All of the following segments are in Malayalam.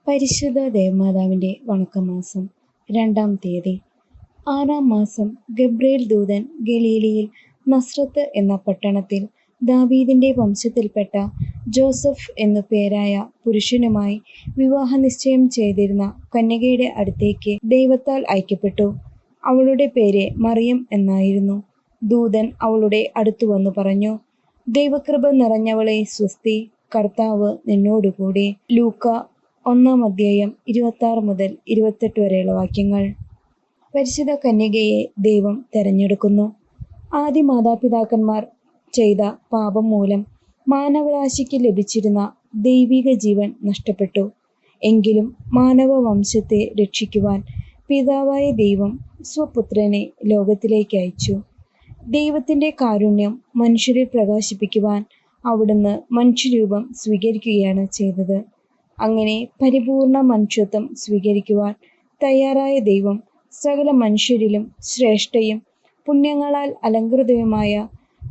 പരിശുദ്ധ ദേവമാതാവിൻ്റെ വണക്കമാസം 2-ാം തീയതി. 6-ാം മാസം ഗബ്രിയേൽ ദൂതൻ ഗലീലയിൽ നസ്രത്ത് എന്ന പട്ടണത്തിൽ ദാവീദിൻ്റെ വംശത്തിൽപ്പെട്ട ജോസഫ് എന്നു പേരായ പുരുഷനുമായി വിവാഹനിശ്ചയം ചെയ്തിരുന്ന കന്യകയുടെ അടുത്തേക്ക് ദൈവത്താൽ അയക്കപ്പെട്ടു. അവളുടെ പേര് മറിയം എന്നായിരുന്നു. ദൂതൻ അവളുടെ അടുത്തു വന്നു പറഞ്ഞു, ദൈവകൃപ നിറഞ്ഞവളെ സ്വസ്തി, കർത്താവ് നിന്നോടുകൂടി. ലൂക്ക 1-ാം അധ്യായം 26 മുതൽ 28 വരെയുള്ള വാക്യങ്ങൾ. പരിശുദ്ധ കന്യകയെ ദൈവം തെരഞ്ഞെടുക്കുന്നു. ആദ്യ മാതാപിതാക്കന്മാർ ചെയ്ത പാപം മൂലം മാനവരാശിക്ക് ലഭിച്ചിരുന്ന ദൈവിക ജീവൻ നഷ്ടപ്പെട്ടു. എങ്കിലും മാനവ വംശത്തെ രക്ഷിക്കുവാൻ പിതാവായ ദൈവം സ്വപുത്രനെ ലോകത്തിലേക്ക് അയച്ചു. ദൈവത്തിൻ്റെ കാരുണ്യം മനുഷ്യരിൽ പ്രകാശിപ്പിക്കുവാൻ അവിടുന്ന് മനുഷ്യരൂപം സ്വീകരിക്കുകയാണ് ചെയ്തത്. അങ്ങനെ പരിപൂർണ മനുഷ്യത്വം സ്വീകരിക്കുവാൻ തയ്യാറായ ദൈവം സകല മനുഷ്യരിലും ശ്രേഷ്ഠയും പുണ്യങ്ങളാൽ അലങ്കൃതയുമായ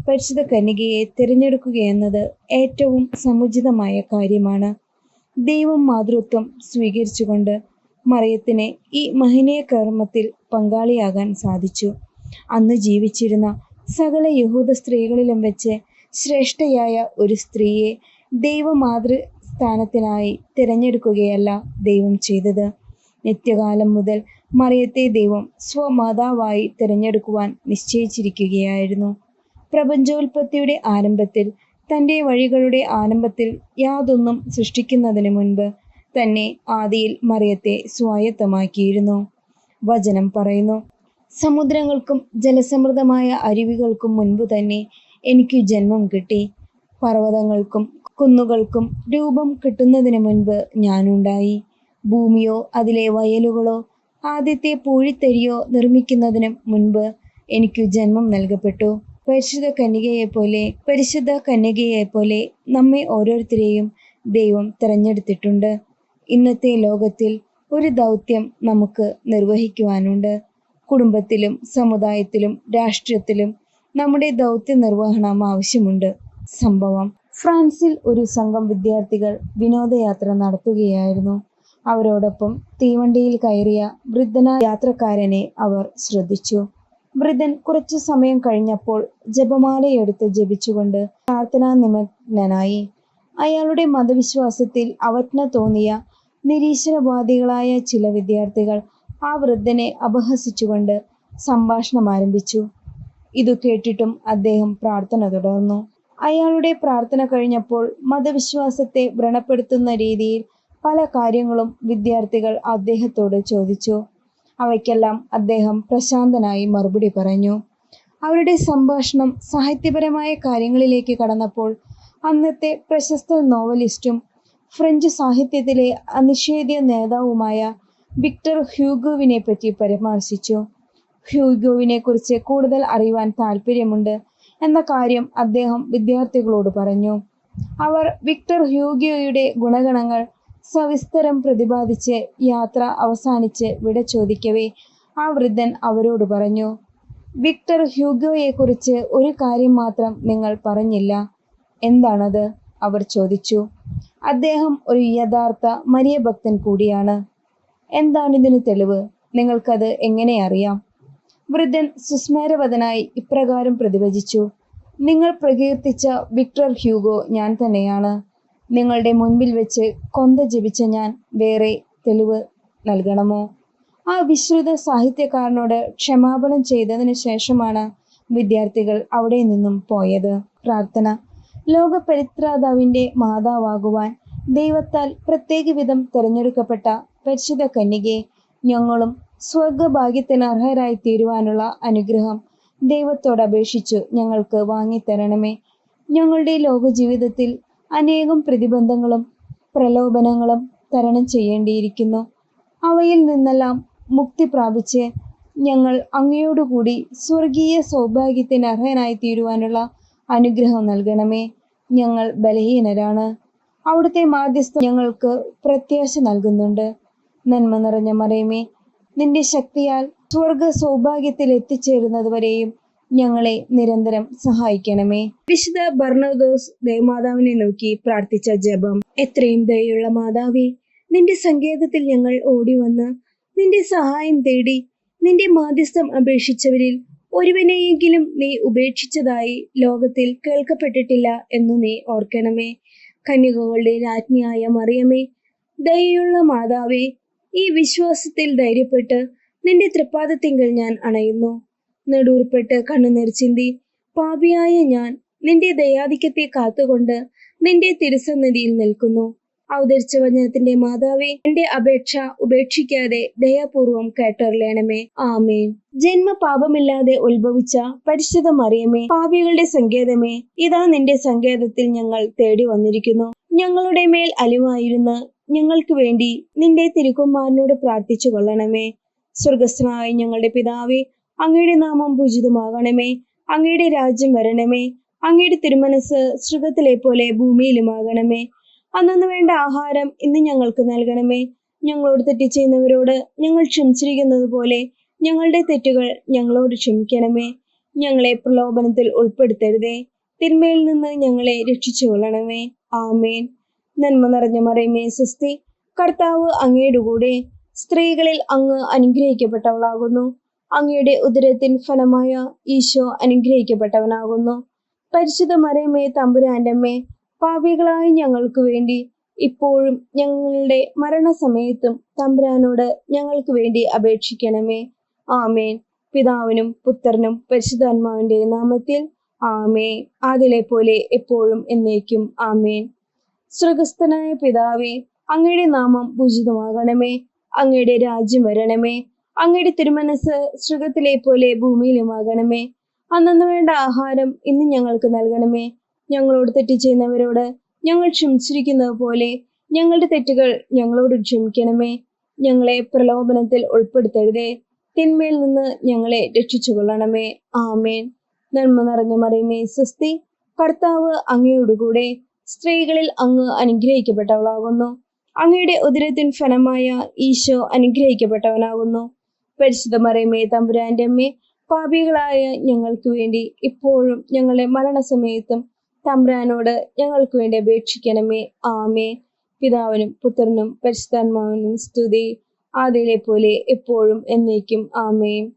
പരിശുദ്ധ കന്യകയെ തിരഞ്ഞെടുക്കുകയെന്നത് ഏറ്റവും സമുചിതമായ കാര്യമാണ്. ദൈവം മാതൃത്വം സ്വീകരിച്ചുകൊണ്ട് മറിയത്തിന് ഈ മഹനീയ കർമ്മത്തിൽ പങ്കാളിയാകാൻ സാധിച്ചു. അന്ന് ജീവിച്ചിരുന്ന സകല യഹൂദ സ്ത്രീകളിലും വെച്ച് ശ്രേഷ്ഠയായ ഒരു സ്ത്രീയെ ദൈവമാതൃ സ്ഥാനത്തിനായി തിരഞ്ഞെടുക്കുകയല്ല ദൈവം ചെയ്തത്. നിത്യകാലം മുതൽ മറിയത്തെ ദൈവം സ്വമാതാവായി തിരഞ്ഞെടുക്കുവാൻ നിശ്ചയിച്ചിരിക്കുകയായിരുന്നു. പ്രപഞ്ചോൽപത്തിയുടെ ആരംഭത്തിൽ, തൻ്റെ വഴികളുടെ ആരംഭത്തിൽ, യാതൊന്നും സൃഷ്ടിക്കുന്നതിന് മുൻപ് തന്നെ ആദിയിൽ മറിയത്തെ സ്വായത്തമാക്കിയിരുന്നു. വചനം പറയുന്നു, സമുദ്രങ്ങൾക്കും ജലസമൃദ്ധമായ അരുവികൾക്കും മുൻപ് തന്നെ എനിക്ക് ജന്മം കിട്ടി. പർവ്വതങ്ങൾക്കും കുന്നുകൾക്കും രൂപം കിട്ടുന്നതിന് മുൻപ് ഞാനുണ്ടായി. ഭൂമിയോ അതിലെ വയലുകളോ ആദ്യത്തെ പൂഴിത്തരിയോ നിർമ്മിക്കുന്നതിന് മുൻപ് എനിക്കു ജന്മം നൽകപ്പെട്ടു. പരിശുദ്ധ കന്യകയെപ്പോലെ നമ്മെ ഓരോരുത്തരെയും ദൈവം തിരഞ്ഞെടുത്തിട്ടുണ്ട്. ഇന്നത്തെ ലോകത്തിൽ ഒരു ദൗത്യം നമുക്ക് നിർവഹിക്കുവാനുണ്ട്. കുടുംബത്തിലും സമുദായത്തിലും രാഷ്ട്രീയത്തിലും നമ്മുടെ ദൗത്യ നിർവഹണം ആവശ്യമുണ്ട്. സംഭവം: ഫ്രാൻസിൽ ഒരു സംഘം വിദ്യാർത്ഥികൾ വിനോദയാത്ര നടത്തുകയായിരുന്നു. അവരോടൊപ്പം തീവണ്ടിയിൽ കയറിയ വൃദ്ധനായ യാത്രക്കാരനെ അവർ ശ്രദ്ധിച്ചു. വൃദ്ധൻ കുറച്ചു സമയം കഴിഞ്ഞപ്പോൾ ജപമാലയെടുത്ത് ജപിച്ചുകൊണ്ട് പ്രാർത്ഥനാനിമഗ്നനായി. അയാളുടെ മതവിശ്വാസത്തിൽ അവജ്ഞ തോന്നിയ നിരീശ്വരവാദികളായ ചില വിദ്യാർത്ഥികൾ ആ വൃദ്ധനെ അപഹസിച്ചുകൊണ്ട് സംഭാഷണം ആരംഭിച്ചു. ഇതു കേട്ടിട്ടും അദ്ദേഹം പ്രാർത്ഥന തുടർന്നു. അയാളുടെ പ്രാർത്ഥന കഴിഞ്ഞപ്പോൾ മതവിശ്വാസത്തെ വ്രണപ്പെടുത്തുന്ന രീതിയിൽ പല കാര്യങ്ങളും വിദ്യാർത്ഥികൾ അദ്ദേഹത്തോട് ചോദിച്ചു. അവയ്ക്കെല്ലാം അദ്ദേഹം പ്രശാന്തനായി മറുപടി പറഞ്ഞു. അവരുടെ സംഭാഷണം സാഹിത്യപരമായ കാര്യങ്ങളിലേക്ക് കടന്നപ്പോൾ അന്നത്തെ പ്രശസ്ത നോവലിസ്റ്റും ഫ്രഞ്ച് സാഹിത്യത്തിലെ അനിഷേധ്യ നേതാവുമായ വിക്ടർ ഹ്യൂഗോവിനെ പറ്റി പരാമർശിച്ചു. ഹ്യൂഗോവിനെ കുറിച്ച് കൂടുതൽ അറിയുവാൻ താല്പര്യമുണ്ട് എന്ന കാര്യം അദ്ദേഹം വിദ്യാർത്ഥികളോട് പറഞ്ഞു. അവർ വിക്ടർ ഹ്യൂഗോയുടെ ഗുണഗണങ്ങൾ സവിസ്തരം പ്രതിപാദിച്ച് യാത്ര അവസാനിച്ച് വിട ചോദിക്കവേ ആ വൃദ്ധൻ അവരോട് പറഞ്ഞു, വിക്ടർ ഹ്യൂഗോയെക്കുറിച്ച് ഒരു കാര്യം മാത്രം നിങ്ങൾ പറഞ്ഞില്ല. എന്താണത്? അവർ ചോദിച്ചു. അദ്ദേഹം ഒരു യഥാർത്ഥ മരിയ ഭക്തൻ കൂടിയാണ്. എന്താണിതിന് തെളിവ്? നിങ്ങൾക്കത് എങ്ങനെ അറിയാം? വൃദ്ധൻ സുസ്മേരവദനായി ഇപ്രകാരം പ്രതിവചിച്ചു, നിങ്ങൾ പ്രകീർത്തിച്ച വിക്ടർ ഹ്യൂഗോ ഞാൻ തന്നെയാണ്. നിങ്ങളുടെ മുൻപിൽ വെച്ച് കൊന്ത ജപിച്ച ഞാൻ വേറെ തെളിവ് നൽകണമോ? ആ വിശ്രുത സാഹിത്യകാരനോട് ക്ഷമാപണം ചെയ്തതിനു ശേഷമാണ് വിദ്യാർത്ഥികൾ അവിടെ നിന്നും പോയത്. പ്രാർത്ഥന: ലോകപരിത്രാതാവിൻ്റെ മാതാവാകുവാൻ ദൈവത്താൽ പ്രത്യേക വിധം തിരഞ്ഞെടുക്കപ്പെട്ട പരിശുദ്ധ കന്യകയെ ഞങ്ങളും സ്വർഗഭാഗ്യത്തിന് അർഹരായി തീരുവാനുള്ള അനുഗ്രഹം ദൈവത്തോട് അപേക്ഷിച്ചു ഞങ്ങൾക്ക് വാങ്ങിത്തരണമേ. ഞങ്ങളുടെ ലോകജീവിതത്തിൽ അനേകം പ്രതിബന്ധങ്ങളും പ്രലോഭനങ്ങളും തരണം ചെയ്യേണ്ടിയിരിക്കുന്നു. അവയിൽ നിന്നെല്ലാം മുക്തി പ്രാപിച്ച് ഞങ്ങൾ അങ്ങയോടുകൂടി സ്വർഗീയ സൗഭാഗ്യത്തിന് അർഹനായി തീരുവാനുള്ള അനുഗ്രഹം നൽകണമേ. ഞങ്ങൾ ബലഹീനരാണ്. അവിടുത്തെ മാധ്യസ്ഥം ഞങ്ങൾക്ക് പ്രത്യാശ നൽകുന്നുണ്ട്. നന്മ നിറഞ്ഞ മറിയമേ, നിന്റെ ശക്തിയാൽ സ്വർഗ സൗഭാഗ്യത്തിൽ എത്തിച്ചേരുന്നതുവരെയും ഞങ്ങളെ നിരന്തരം സഹായിക്കണമേ. വിശുദ്ധ ബർണദോസ് ദേവമാതാവിനെ നോക്കി പ്രാർത്ഥിച്ച ജപം. എത്രയും ദയുള്ള മാതാവേ, നിന്റെ സങ്കേതത്തിൽ ഞങ്ങൾ ഓടിവന്ന് നിന്റെ സഹായം തേടി. നിന്റെ മാധ്യസ്ഥം അപേക്ഷിച്ചവരിൽ ഒരുവനെയെങ്കിലും നീ ഉപേക്ഷിച്ചതായി ലോകത്തിൽ കേൾക്കപ്പെട്ടിട്ടില്ല എന്നു നീ ഓർക്കണമേ. കന്യകകളുടെ രാജ്ഞിയായ മറിയമേ, ദയയുള്ള മാതാവേ, ഈ വിശ്വാസത്തിൽ ധൈര്യപ്പെട്ട് നിന്റെ തൃപ്പാദത്തിങ്കൽ ഞാൻ അണയുന്നു. നെടുവർപ്പെട്ട് കണ്ണുനീർ ചിന്തി പാപിയായ ഞാൻ നിന്റെ ദയാധിക്യത്തെ കാത്തുകൊണ്ട് നിന്റെ തിരുസന്നിധിയിൽ നിൽക്കുന്നു. അവതരിച്ച വചനത്തിന്റെ മാതാവേ, എന്റെ അപേക്ഷ ഉപേക്ഷിക്കാതെ ദയാപൂർവം കേട്ടറിയണമേ. ആമേൻ. ജന്മപാപമില്ലാതെ ഉത്ഭവിച്ച പരിശുദ്ധ മറിയമേ, പാപികളുടെ സങ്കേതമേ, ഇതാ നിന്റെ സങ്കേതത്തിൽ ഞങ്ങൾ തേടി വന്നിരിക്കുന്നു. ഞങ്ങളുടെ മേൽ അലിവായിരുന്ന് ഞങ്ങൾക്ക് വേണ്ടി നിന്റെ തിരുക്കുമാരനോട് പ്രാർത്ഥിച്ചു കൊള്ളണമേ. സ്വർഗസ്ഥനായ ഞങ്ങളുടെ പിതാവേ, അങ്ങയുടെ നാമം പൂജിതമാകണമേ. അങ്ങയുടെ രാജ്യം വരണമേ. അങ്ങയുടെ തിരുമനസ് സ്വർഗത്തിലെ പോലെ ഭൂമിയിലുമാകണമേ. അന്നു വേണ്ട ആഹാരം ഇന്ന് ഞങ്ങൾക്ക് നൽകണമേ. ഞങ്ങളോട് തെറ്റ് ചെയ്യുന്നവരോട് ഞങ്ങൾ ക്ഷമിച്ചിരിക്കുന്നത് പോലെ ഞങ്ങളുടെ തെറ്റുകൾ ഞങ്ങളോട് ക്ഷമിക്കണമേ. ഞങ്ങളെ പ്രലോഭനത്തിൽ ഉൾപ്പെടുത്തരുതേ, തിന്മയിൽ നിന്ന് ഞങ്ങളെ രക്ഷിച്ചു കൊള്ളണമേ. ആമേൻ. നന്മ നിറഞ്ഞ മറിയമേ, സ്വസ്തി, കർത്താവ് അങ്ങയുടെ കൂടെ, സ്ത്രീകളിൽ അങ്ങ് അനുഗ്രഹിക്കപ്പെട്ടവളാകുന്നു. അങ്ങയുടെ ഉദരത്തിൻ ഫലമായ ഈശോ അനുഗ്രഹിക്കപ്പെട്ടവനാകുന്നു. പരിശുദ്ധ മറിയമേ, തമ്പുരാന്റെ അമ്മേ, പാപികളായ ഞങ്ങൾക്ക് വേണ്ടി ഇപ്പോഴും ഞങ്ങളുടെ മരണസമയത്തും തമ്പുരാനോട് ഞങ്ങൾക്ക് വേണ്ടി അപേക്ഷിക്കണമേ. ആമേൻ. പിതാവിനും പുത്രനും പരിശുദ്ധാത്മാവിന്റെ നാമത്തിൽ. ആമേൻ. ആദിലെ പോലെ എപ്പോഴും എന്നേക്കും. ആമേൻ. സ്വർഗസ്ഥനായ പിതാവേ, അങ്ങയുടെ നാമം പൂജിതമാകണമേ. അങ്ങയുടെ രാജ്യം വരണമേ. അങ്ങയുടെ തിരുമനസ് സ്വർഗത്തിലെ പോലെ ഭൂമിയിലുമാകണമേ. അന്നു വേണ്ട ആഹാരം ഇന്ന് ഞങ്ങൾക്ക് നൽകണമേ. ഞങ്ങളോട് തെറ്റ് ചെയ്യുന്നവരോട് ഞങ്ങൾ ക്ഷമിച്ചിരിക്കുന്നത് പോലെ ഞങ്ങളുടെ തെറ്റുകൾ ഞങ്ങളോട് ക്ഷമിക്കണമേ. ഞങ്ങളെ പ്രലോഭനത്തിൽ ഉൾപ്പെടുത്തരുതേ, തിന്മയിൽ നിന്ന് ഞങ്ങളെ രക്ഷിച്ചു കൊള്ളണമേ. ആമേൻ. നന്മ നിറഞ്ഞ മറിയമേ, സ്വസ്തി, കർത്താവ് അങ്ങയോട് കൂടെ, സ്ത്രീകളിൽ അങ്ങ് അനുഗ്രഹിക്കപ്പെട്ടവളാകുന്നു. അങ്ങയുടെ ഉദരത്തിൻ ഫലമായ ഈശോ അനുഗ്രഹിക്കപ്പെട്ടവനാകുന്നു. പരിശുദ്ധ മറിയമേ, തമ്പുരാന്റെ അമ്മേ, പാപികളായ ഞങ്ങൾക്ക് വേണ്ടി ഇപ്പോഴും ഞങ്ങളുടെ മരണസമയത്തും തമ്പുരാനോട് ഞങ്ങൾക്ക് വേണ്ടി അപേക്ഷിക്കണമേ. ആമേൻ. പിതാവിനും പുത്രനും പരിശുദ്ധാത്മാവിനും സ്തുതി, ആദിയിലെ പോലെ എപ്പോഴും എന്നേക്കും. ആമേൻ.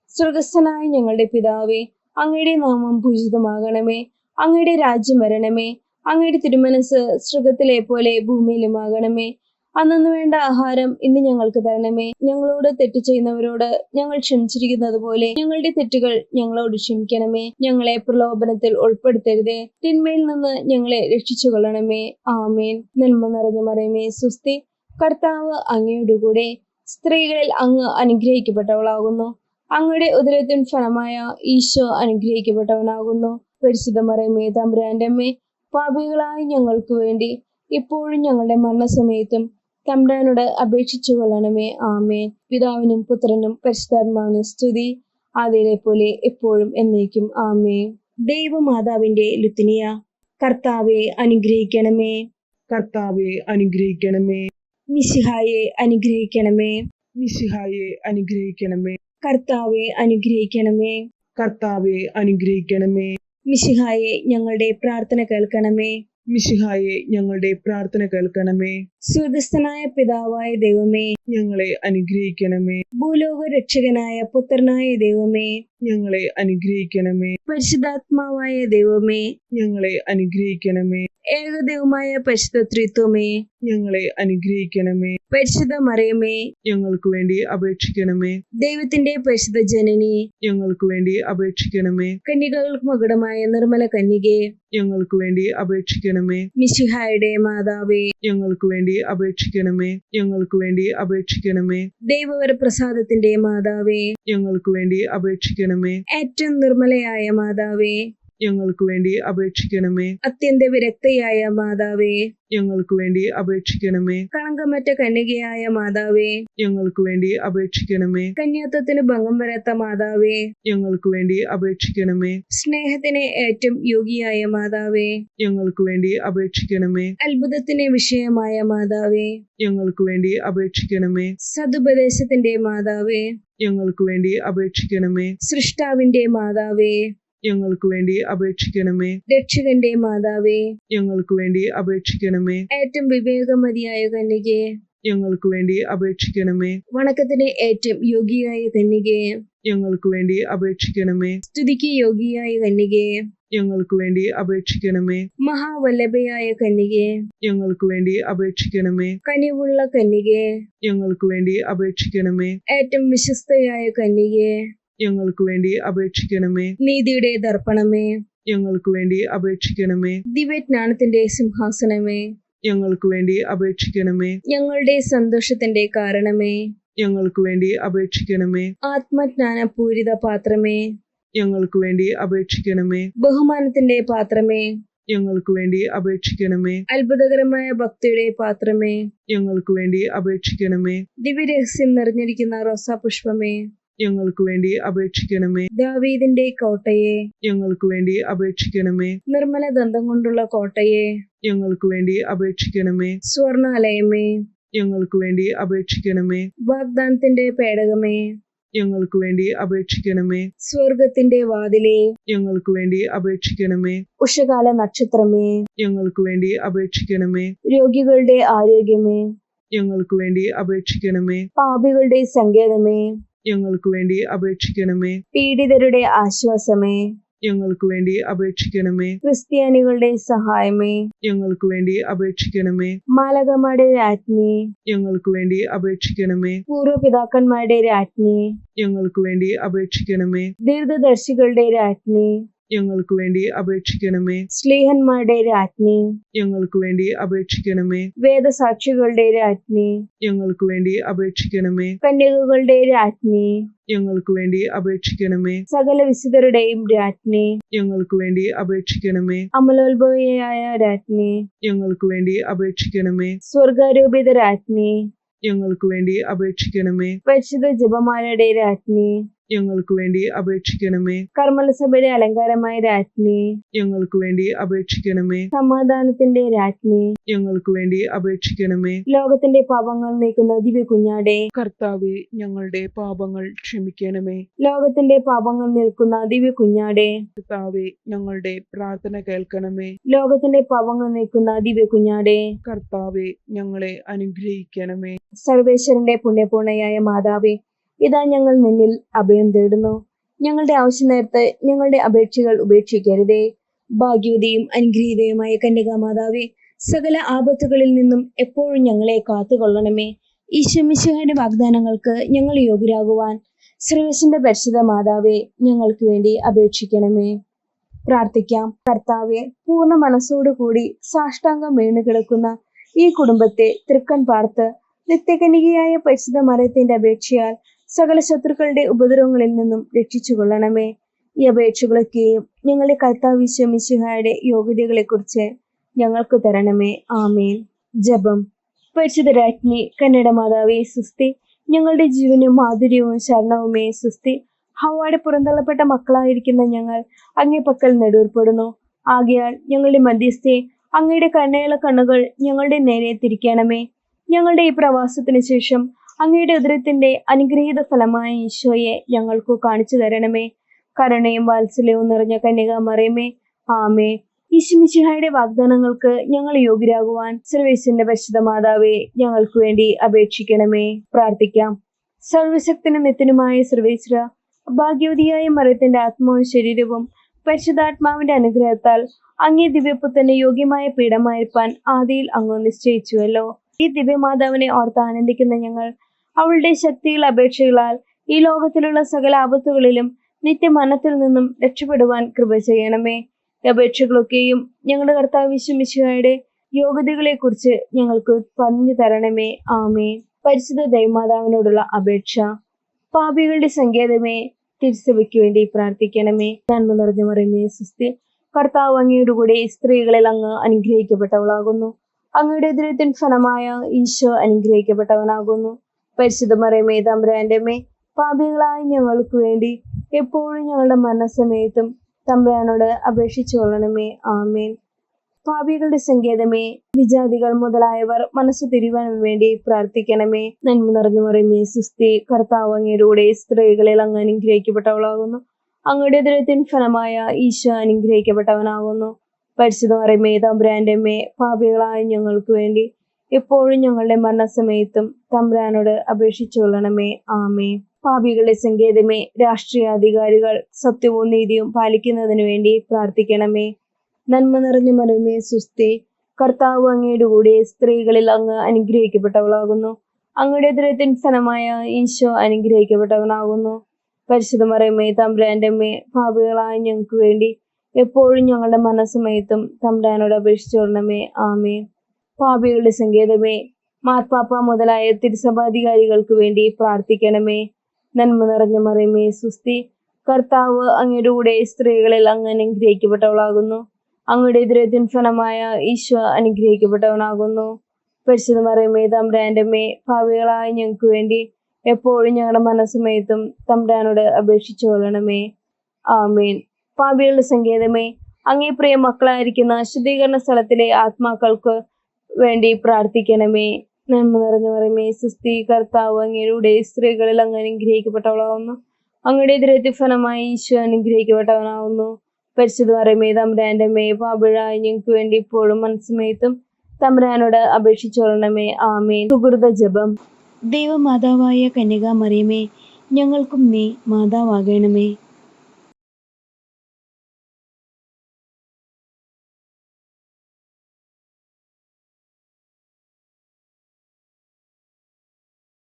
സ്വർഗസ്ഥനായ ഞങ്ങളുടെ പിതാവേ, അങ്ങയുടെ നാമം പൂജിതമാകണമേ. അങ്ങയുടെ രാജ്യം വരണമേ. അങ്ങയുടെ തിരുമനസ് സ്വർഗത്തിലെ പോലെ ഭൂമിയിലുമാകണമേ. അന്നു വേണ്ട ആഹാരം ഇന്ന് ഞങ്ങൾക്ക് തരണമേ. ഞങ്ങളോട് തെറ്റ് ചെയ്യുന്നവരോട് ഞങ്ങൾ ക്ഷമിച്ചിരിക്കുന്നത് പോലെ ഞങ്ങളുടെ തെറ്റുകൾ ഞങ്ങളോട് ക്ഷമിക്കണമേ. ഞങ്ങളെ പ്രലോഭനത്തിൽ ഉൾപ്പെടുത്തരുതേ, തിന്മയിൽ നിന്ന് ഞങ്ങളെ രക്ഷിച്ചു കൊള്ളണമേ. ആമേൻ. നന്മ നിറഞ്ഞ മറിയമേ, സ്വസ്തി, കർത്താവ് അങ്ങയുടെ കൂടെ, സ്ത്രീകളിൽ അങ്ങ് അനുഗ്രഹിക്കപ്പെട്ടവളാകുന്നു. അങ്ങയുടെ ഉദരത്തിൻ ഫലമായ ഈശോ അനുഗ്രഹിക്കപ്പെട്ടവനാകുന്നു. പരിശുദ്ധ മറിയമേ, തമ്പുരാന്റെ അമ്മേ, പാപികളായ ഞങ്ങൾക്ക് വേണ്ടി ഇപ്പോഴും ഞങ്ങളുടെ മരണസമയത്തും തമ്പുരാനോട് അപേക്ഷിച്ചു കൊള്ളണമേ. ആമേൻ. പിതാവിനും പുത്രനും പരിശുദ്ധാത്മാവിനും സ്തുതി, ആദിയിലെ പോലെ എപ്പോഴും എന്നേക്കും. ആമേൻ. ദൈവമാതാവിന്റെ ലുത്തിനിയ. കർത്താവെ അനുഗ്രഹിക്കണമേ. കർത്താവെ അനുഗ്രഹിക്കണമേ. മിശിഹായെ അനുഗ്രഹിക്കണമേ. മിശിഹായെ അനുഗ്രഹിക്കണമേ. കർത്താവെ അനുഗ്രഹിക്കണമേ. കർത്താവെ അനുഗ്രഹിക്കണമേ. മിശിഹായെ ഞങ്ങളുടെ പ്രാർത്ഥന കേൾക്കണമേ. മിശിഹായെ ഞങ്ങളുടെ പ്രാർത്ഥന കേൾക്കണമേ. സ്വർഗസ്ഥനായ പിതാവായ ദൈവമേ, ഞങ്ങളെ അനുഗ്രഹിക്കണമേ. ഭൂലോക രക്ഷകനായ പുത്രനായ ദൈവമേ, ഞങ്ങളെ അനുഗ്രഹിക്കണമേ. പരിശുദ്ധാത്മാവായ ദൈവമേ, ഞങ്ങളെ അനുഗ്രഹിക്കണമേ. ഏകദൈവമായ പരിശുദ്ധ ത്രിത്വമേ, ഞങ്ങളെ അനുഗ്രഹിക്കണമേ. പരിശുദ്ധ മറിയമേ, ഞങ്ങൾക്ക് വേണ്ടി അപേക്ഷിക്കണമേ. ദൈവത്തിന്റെ പരിശുദ്ധ ജനനി, ഞങ്ങൾക്ക് വേണ്ടി അപേക്ഷിക്കണമേ. കന്യകൾക്ക് മകുടമായ നിർമ്മല കന്യകേ, ഞങ്ങൾക്ക് വേണ്ടി അപേക്ഷിക്കണമേ. മിശിഹായുടെ മാതാവേ, ഞങ്ങൾക്ക് വേണ്ടി അപേക്ഷിക്കണമേ. ഞങ്ങൾക്ക് വേണ്ടി അപേക്ഷിക്കണമേ. ദൈവവര പ്രസാദത്തിന്റെ മാതാവേ, ഞങ്ങൾക്ക് വേണ്ടി അപേക്ഷിക്കണമേ. ഏറ്റവും നിർമ്മലയായ മാതാവേ, ഞങ്ങൾക്ക് വേണ്ടി അപേക്ഷിക്കണമേ. അത്യന്ത വിരക്തയായ മാതാവേ, ഞങ്ങൾക്ക് വേണ്ടി അപേക്ഷിക്കണമേ. കളങ്കമറ്റ കന്യകയായ മാതാവേ, ഞങ്ങൾക്ക് വേണ്ടി അപേക്ഷിക്കണമേ. കന്യാത്വത്തിന് ഭംഗം വരാത്ത മാതാവേ, ഞങ്ങൾക്ക് വേണ്ടി അപേക്ഷിക്കണമേ. സ്നേഹത്തിന് ഏറ്റവും യോഗ്യയായ മാതാവേ, ഞങ്ങൾക്ക് വേണ്ടി അപേക്ഷിക്കണമേ. അത്ഭുതത്തിന് വിഷയമായ മാതാവേ, ഞങ്ങൾക്ക് വേണ്ടി അപേക്ഷിക്കണമേ. സതുപദേശത്തിന്റെ മാതാവേ, ഞങ്ങൾക്ക് വേണ്ടി അപേക്ഷിക്കണമേ. സൃഷ്ടാവിന്റെ മാതാവേ, ഞങ്ങൾക്ക് വേണ്ടി അപേക്ഷിക്കണമേ. രക്ഷകന്റെ മാതാവേ, ഞങ്ങൾക്ക് വേണ്ടി അപേക്ഷിക്കണമേ. ഏറ്റവും വിവേകമതിയായ കന്യകേ, ഞങ്ങൾക്ക് വേണ്ടി അപേക്ഷിക്കണമേ. വണക്കത്തിന് ഏറ്റവും യോഗ്യയായ കന്യകയെ, ഞങ്ങൾക്ക് വേണ്ടി അപേക്ഷിക്കണമേ. സ്തുതിക്ക് യോഗ്യയായ കന്യകയെ, ഞങ്ങൾക്ക് വേണ്ടി അപേക്ഷിക്കണമേ. മഹാവല്ലഭയായ കന്യകയെ, ഞങ്ങൾക്ക് വേണ്ടി അപേക്ഷിക്കണമേ. കനിവുള്ള കന്യകയെ, ഞങ്ങൾക്ക് വേണ്ടി അപേക്ഷിക്കണമേ. ഏറ്റവും വിശ്വസ്തയായ കന്യകയെ, ഞങ്ങൾക്ക് വേണ്ടി അപേക്ഷിക്കണമേ. നീതിയുടെ ദർപ്പണമേ, ഞങ്ങൾക്ക് വേണ്ടി അപേക്ഷിക്കണമേ. ദിവ്യജ്ഞാനത്തിന്റെ സിംഹാസനമേ, ഞങ്ങൾക്ക് വേണ്ടി അപേക്ഷിക്കണമേ. ഞങ്ങളുടെ സന്തോഷത്തിന്റെ കാരണമേ, ഞങ്ങൾക്ക് വേണ്ടി അപേക്ഷിക്കണമേ. ആത്മജ്ഞാനപൂരിത പാത്രമേ, ഞങ്ങൾക്ക് വേണ്ടി അപേക്ഷിക്കണമേ. ബഹുമാനത്തിന്റെ പാത്രമേ, ഞങ്ങൾക്ക് വേണ്ടി അപേക്ഷിക്കണമേ. അത്ഭുതകരമായ ഭക്തിയുടെ പാത്രമേ, ഞങ്ങൾക്ക് വേണ്ടി അപേക്ഷിക്കണമേ. ദിവ്യരഹസ്യം നിറഞ്ഞിരിക്കുന്ന റോസാപുഷ്പമേ, ഞങ്ങൾക്ക് വേണ്ടി അപേക്ഷിക്കണമേ. ദാവീദിന്റെ കോട്ടയെ, ഞങ്ങൾക്ക് വേണ്ടി അപേക്ഷിക്കണമേ. നിർമ്മല ദന്തം കൊണ്ടുള്ള കോട്ടയെ, ഞങ്ങൾക്ക് വേണ്ടി അപേക്ഷിക്കണമേ. സ്വർണാലയമേ, ഞങ്ങൾക്ക് വേണ്ടി അപേക്ഷിക്കണമേ. വാഗ്ദാനത്തിന്റെ പേടകമേ, ഞങ്ങൾക്ക് വേണ്ടി അപേക്ഷിക്കണമേ. സ്വർഗത്തിന്റെ വാതിലേ, ഞങ്ങൾക്ക് വേണ്ടി അപേക്ഷിക്കണമേ. ഉഷകാല നക്ഷത്രമേ, ഞങ്ങൾക്ക് വേണ്ടി അപേക്ഷിക്കണമേ. രോഗികളുടെ ആരോഗ്യമേ, ഞങ്ങൾക്ക് വേണ്ടി അപേക്ഷിക്കണമേ. പാപികളുടെ സങ്കേതമേ, ഞങ്ങൾക്ക് വേണ്ടി അപേക്ഷിക്കണമേ. പീഡിതരുടെ ആശ്വാസമേ, ഞങ്ങൾക്ക് വേണ്ടി അപേക്ഷിക്കണമേ. ക്രിസ്ത്യാനികളുടെ സഹായമേ, ഞങ്ങൾക്ക് വേണ്ടി അപേക്ഷിക്കണമേ. മാലകമാരുടെ രാജ്ഞി, ഞങ്ങൾക്ക് വേണ്ടി അപേക്ഷിക്കണമേ. പൂർവ്വപിതാക്കന്മാരുടെ രാജ്ഞി, ഞങ്ങൾക്ക് വേണ്ടി അപേക്ഷിക്കണമേ. ദീർഘദർശികളുടെ രാജ്ഞി, ഞങ്ങൾക്ക് വേണ്ടി അപേക്ഷിക്കണമേ. സ്ലീഹന്മാരുടെ രാജ്ഞി, ഞങ്ങൾക്ക് വേണ്ടി അപേക്ഷിക്കണമേ. വേദസാക്ഷികളുടെ രാജ്ഞി, ഞങ്ങൾക്ക് വേണ്ടി അപേക്ഷിക്കണമേ. കന്യകകളുടെ രാജ്ഞി, ഞങ്ങൾക്ക് വേണ്ടി അപേക്ഷിക്കണമേ. സകല വിശുദ്ധരുടെയും രാജ്ഞി, ഞങ്ങൾക്ക് വേണ്ടി അപേക്ഷിക്കണമേ. അമലോത്ഭവയായ രാജ്ഞി, ഞങ്ങൾക്ക് വേണ്ടി അപേക്ഷിക്കണമേ. സ്വർഗാരോപിത രാജ്ഞി, ഞങ്ങൾക്ക് വേണ്ടി അപേക്ഷിക്കണമേ. പരിശുദ്ധ ജപമാലയുടെ രാജ്ഞി, ഞങ്ങൾക്ക് വേണ്ടി അപേക്ഷിക്കണമേ. കർമ്മലസഭയുടെ അലങ്കാരമായ രാജ്ഞി, ഞങ്ങൾക്ക് വേണ്ടി അപേക്ഷിക്കണമേ. സമാധാനത്തിന്റെ രാജ്ഞി, ഞങ്ങൾക്ക് വേണ്ടി അപേക്ഷിക്കണമേ. ലോകത്തിന്റെ പാപങ്ങൾ നീക്കുന്ന ദിവ്യ കുഞ്ഞാടെ, കർത്താവേ, ഞങ്ങളുടെ പാപങ്ങൾ ക്ഷമിക്കണമേ. ലോകത്തിന്റെ പാപങ്ങൾ നിൽക്കുന്ന ദിവ്യ കുഞ്ഞാടെ, കർത്താവേ, ഞങ്ങളുടെ പ്രാർത്ഥന കേൾക്കണമേ. ലോകത്തിന്റെ പാപങ്ങൾ നീക്കുന്ന ദിവ്യ കുഞ്ഞാടെ, കർത്താവേ, ഞങ്ങളെ അനുഗ്രഹിക്കണമേ. സർവേശ്വരന്റെ പുണ്യപൂർണയായ മാതാവേ, ഇതാ ഞങ്ങൾ നിന്നിൽ അഭയം തേടുന്നു. ഞങ്ങളുടെ ആവശ്യനേരത്ത് ഞങ്ങളുടെ അപേക്ഷകൾ ഉപേക്ഷിക്കരുതേ. ഭാഗ്യവതിയും അനുഗ്രഹീതയുമായ കന്യകാമാതാവേ, സകല ആപത്തുകളിൽ നിന്നും എപ്പോഴും ഞങ്ങളെ കാത്തുകൊള്ളണമേ. ഈശോമിശിഹായുടെ വാഗ്ദാനങ്ങൾക്ക് ഞങ്ങൾ യോഗ്യരാകുവാൻ സർവേശ്വരന്റെ പരിശുദ്ധ മാതാവേ, ഞങ്ങൾക്ക് വേണ്ടി അപേക്ഷിക്കണമേ. പ്രാർത്ഥിക്കാം. കർത്താവെ, പൂർണ്ണ മനസ്സോടുകൂടി സാഷ്ടാംഗം വീണു കിടക്കുന്ന ഈ കുടുംബത്തെ തൃക്കൺ പാർത്ത് നിത്യകന്യകയായ പരിശുദ്ധ മറിയത്തിന്റെ അപേക്ഷയാൽ സകല ശത്രുക്കളുടെ ഉപദ്രവങ്ങളിൽ നിന്നും രക്ഷിച്ചുകൊള്ളണമേ. ഈ അപേക്ഷകളൊക്കെയും ഞങ്ങളുടെ കർത്താവ് ഈശോ മിശിഹായുടെ യോഗ്യതകളെ കുറിച്ച് ഞങ്ങൾക്ക് തരണമേ. ആമേൻ. ജപം. പരിശുദ്ധ രാജ്ഞി കന്നഡ മാതാവേ സുസ്തി, ഞങ്ങളുടെ ജീവനും മാധുര്യവും ശരണവുമേ സുസ്തി. ഹവ്വാടെ പുറന്തള്ളപ്പെട്ട മക്കളായിരിക്കുന്ന ഞങ്ങൾ അങ്ങേ പക്കൽ നെടുവേർപ്പെടുന്നു. ആകയാൽ ഞങ്ങളുടെ മധ്യസ്ഥയെ അങ്ങയുടെ കരുണയുള്ള കണ്ണുകൾ ഞങ്ങളുടെ നേരെ തിരിക്കണമേ. ഞങ്ങളുടെ ഈ പ്രവാസത്തിന് ശേഷം അങ്ങയുടെ ഉദരത്തിന്റെ അനുഗ്രഹീത ഫലമായ ഈശോയെ ഞങ്ങൾക്ക് കാണിച്ചു തരണമേ. കരുണയും വാത്സല്യവും നിറഞ്ഞ കന്യകാമറിയമേ, ആമേ. ഈശോമിശിഹായുടെ വാഗ്ദാനങ്ങൾക്ക് ഞങ്ങൾ യോഗ്യരാകുവാൻ സർവേശ്വരന്റെ പരിശുദ്ധ മാതാവേ, ഞങ്ങൾക്ക് വേണ്ടി അപേക്ഷിക്കണമേ. പ്രാർത്ഥിക്കാം. സർവശക്തനും നിത്യനുമായ സർവേശ്വര, ഭാഗ്യവതിയായ മറിയത്തിന്റെ ആത്മാവും ശരീരവും പരിശുദ്ധാത്മാവിന്റെ അനുഗ്രഹത്താൽ അങ്ങേ ദിവ്യപുത്രന് യോഗ്യമായ പീഠമായിരിക്കാൻ ആദിയിൽ അങ്ങ് നിശ്ചയിച്ചുവല്ലോ. ഈ ദിവ്യമാതാവിനെ ഓർത്ത് ആനന്ദിക്കുന്ന ഞങ്ങൾ അവളുടെ ശക്തിയിൽ അപേക്ഷകളാൽ ഈ ലോകത്തിലുള്ള സകല ആപത്തുകളിലും നിത്യമരണത്തിൽ നിന്നും രക്ഷപ്പെടുവാൻ കൃപ ചെയ്യണമേ. ഈ അപേക്ഷകളൊക്കെയും ഞങ്ങളുടെ കർത്താവ് ഈശോ മിശിഹായുടെ യോഗ്യതകളെ കുറിച്ച് ഞങ്ങൾക്ക് പറഞ്ഞു തരണമേ. ആമേ. പരിശുദ്ധ ദൈവമാതാവിനോടുള്ള അപേക്ഷ. പാപികളുടെ സങ്കേതമേ, തിരുസഭയ്ക്ക് വേണ്ടി പ്രാർത്ഥിക്കണമേ. നന്മ നിറഞ്ഞ മറിയമേ സുസ്തി, കർത്താവ് അങ്ങയുടെ കൂടെ സ്ത്രീകളിൽ അങ്ങ് അനുഗ്രഹിക്കപ്പെട്ടവളാകുന്നു. അങ്ങയുടെ ഉദരത്തിൻ ഫലമായ ഈശോ അനുഗ്രഹിക്കപ്പെട്ടവനാകുന്നു. പരിശുദ്ധ മറിയമേ തമ്പുരാന്റെ അമ്മേ, പാപികളായ ഞങ്ങൾക്ക് വേണ്ടി എപ്പോഴും ഞങ്ങളുടെ മരണസമയത്തും തമ്പുരാനോട് അപേക്ഷിച്ചു കൊള്ളണമേ. ആമേൻ. പാപികളുടെ സങ്കേതമേ, വിജാതികൾ മുതലായവർ മനസ്സു തിരിവാൻ വേണ്ടി പ്രാർത്ഥിക്കണമേ. നന്മ നിറഞ്ഞു മറിയമേ സുസ്തി, കർത്താവ് അങ്ങയുടെ കൂടെ സ്ത്രീകളിൽ അങ്ങ് അനുഗ്രഹിക്കപ്പെട്ടവളാകുന്നു. അങ്ങയുടെ ഉദരത്തിൻ ഫലമായ ഈശോ അനുഗ്രഹിക്കപ്പെട്ടവനാകുന്നു. പരിശുദ്ധ മറിയമേ തമ്പുരാന്റെ അമ്മേ, പാപികളായ ഞങ്ങൾക്ക് വേണ്ടി എപ്പോഴും ഞങ്ങളുടെ മരണസമയത്തും തമ്പുരാനോട് അപേക്ഷിച്ചുകൊള്ളണമേ. ആമേൻ. പാപികളുടെ സങ്കേതമേ, രാഷ്ട്രീയാധികാരികൾ സത്യവും നീതിയും പാലിക്കുന്നതിനു വേണ്ടി പ്രാർത്ഥിക്കണമേ. നന്മ നിറഞ്ഞ മറിയമേ, സുസ്ഥി, കർത്താവ് അങ്ങയുടെ കൂടെ സ്ത്രീകളിൽ അങ്ങ് അനുഗ്രഹിക്കപ്പെട്ടവളാകുന്നു. അങ്ങയുടെ ഉദരത്തിൻ ഫലമായ ഈശോ അനുഗ്രഹിക്കപ്പെട്ടവനാകുന്നു. പരിശുദ്ധ മറിയമേ, തമ്പുരാന്റെ അമ്മേ, പാപികളായ ഞങ്ങൾക്ക് വേണ്ടി എപ്പോഴും ഞങ്ങളുടെ മരണസമയത്തും തമ്പുരാനോട് അപേക്ഷിച്ചുകൊള്ളണമേ. ആമേൻ. പാപികളുടെ സങ്കേതമേ, മാർപ്പാപ്പ മുതലായ തിരുസഭാധികാരികൾക്ക് വേണ്ടി പ്രാർത്ഥിക്കണമേ. നന്മ നിറഞ്ഞ മറിയമേ, സുസ്ഥി, കർത്താവ് അങ്ങയുടെ കൂടെ സ്ത്രീകളിൽ അങ്ങ് അനുഗ്രഹിക്കപ്പെട്ടവളാകുന്നു. അങ്ങയുടെ ഉദരത്തിൻ ഫലമായ ഈശോ അനുഗ്രഹിക്കപ്പെട്ടവനാകുന്നു. പരിശുദ്ധ മറിയമേ, തമ്പുരാന്റെ അമ്മേ, പാപികളായ ഞങ്ങൾക്ക് വേണ്ടി എപ്പോഴും ഞങ്ങളുടെ മരണസമയത്തും തമ്പുരാനോട് അപേക്ഷിച്ചുകൊള്ളണമേ. ആമേൻ. പാപികളുടെ സങ്കേതമേ, അങ്ങേ പ്രിയ മക്കളായിരിക്കുന്ന ശുദ്ധീകരണ സ്ഥലത്തിലെ ആത്മാക്കൾക്ക് വേണ്ടി പ്രാർത്ഥിക്കണമേ. നന്മ നിറഞ്ഞ മറിയമേ, സുസ്ഥി, കർത്താവ് അങ്ങയുടെ കൂടെ സ്ത്രീകളിൽ അങ്ങ് അനുഗ്രഹിക്കപ്പെട്ടവളാകുന്നു. അങ്ങയുടെ ഉദരത്തിൻ ഫലമായി ഈശോ അനുഗ്രഹിക്കപ്പെട്ടവനാകുന്നു. പരിശുദ്ധ മറിയമേ, തമ്പുരാന്റെ അമ്മേ, പാപികളായ ഞങ്ങൾക്ക് വേണ്ടി ഇപ്പോഴും മനസ്സമയത്തും തമ്പുരാനോട് അപേക്ഷിച്ചുകൊള്ളണമേ. ആമേൻ. സുഹൃത ജപം. ദൈവമാതാവായ കന്യകാ മറിയമേ, ഞങ്ങൾക്കും നീ മാതാവാകണമേ.